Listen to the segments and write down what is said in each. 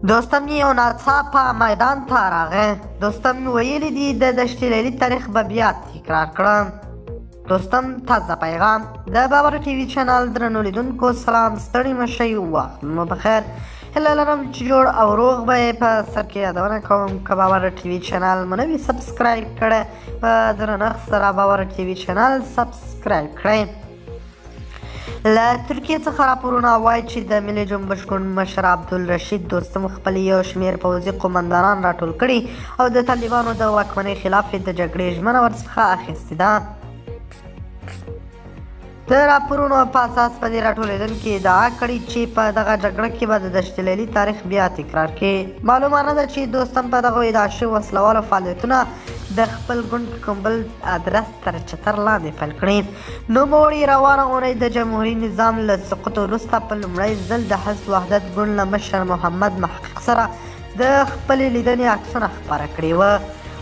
دوستم یو ناڅاپه میدان ته راغی. دوستم ویلي دي د دشت لیلی تاریخ به بیا تکرار کړم. دوستم تازه پیغام د باور ټي وي چینل درنو لیدونکو سلام، ستړي مشئ، وخت مو بخیر. هیله لرم چې جوړ او روغ به یې. په سر کې یادونه کوم که باور ټي وي چینل مو نه وي سبسکرایب کړی، په درنښت سره باور ټي وي چینل سبسکرایب کړئ. له ترکیې څخه راپورونه وایي چې د ملي جنبش ګوند مشر عبدالرشید دوستم خپل یو شمېر پوځي قومندانان راټول کړي او د طالبانو د واکمنۍ خلاف د جګړې ژمنه ورڅخه اخیستې ده. د راپورونو په اساس په دې راټولېدونکي ادعا کړې چې په دغه جګړه کې به د دشت لیلی تاریخ بیا تکرار کړي. معلومه نه ده چې دوستم په دغه ادعا شوي وسلوالو فعالیتونه د خپل ګوند کوم بل ادرس تر چتر لاندې پیل کړي. نوموړي روانه اونۍ د جمهوري نظام له سقوط وروسته په لومړي ځل د حزب وحدت ګوند له مشر محمد محقق سره د خپلې لیدنې عکسونه خپاره کړي وه.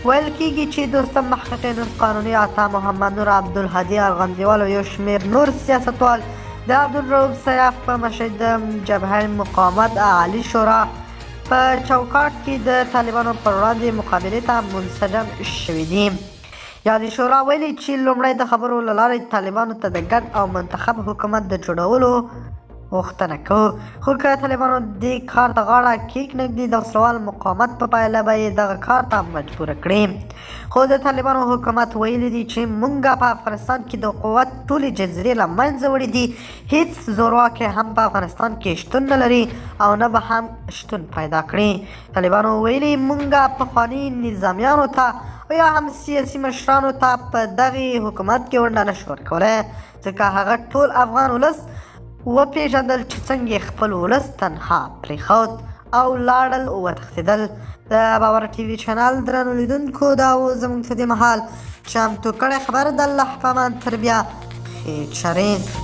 ویل کېږي چې دوستم محقق نور قانوني عطا محمد نور عبدالهادي ارغندیوال او یو شمېر نور سیاستوال د عبدالرؤف سیاف په مشرۍ د جبهه مقاومت عالي شورا په چوکاټ کې د طالبانو پر وړاندې مقابلې ته منسجم شوي دي. یادې شورا ویلي چې لومړی د خبرو له لارې طالبانو ته د ګډ او منتخب حکومت د جوړولو غوښتنه کوو، خو که طالبانو دې کار ته غاړه کېږدي د وسلوال مقاومت په پایله به یې دغه کار ته مجبوره کړي. خو د طالبانو حکومت ویلي دي چې موږ په افغانستان کې د قوت ټولې جزیرې له منځه وړي دي، هیڅ زورواکی هم په افغانستان کې شتون نه لري او نه به هم شتون پیدا کړي. طالبانو ویلي موږ پخواني نظامیانو ته او یا هم سیاسي مشرانو ته په دغې حکومت کې ونډه نشو ورکولی، ځکه هغه ټول افغان ولس وپېژندل چې څنګه خپل ولس تنها پرېښود او لاړل وتښتېدل. د باور ټي وي چینل درنو لیدونکو دا و زموږ ته دې مهال چمتو کړی خبر د الله په امان تر بیا ښې چارې.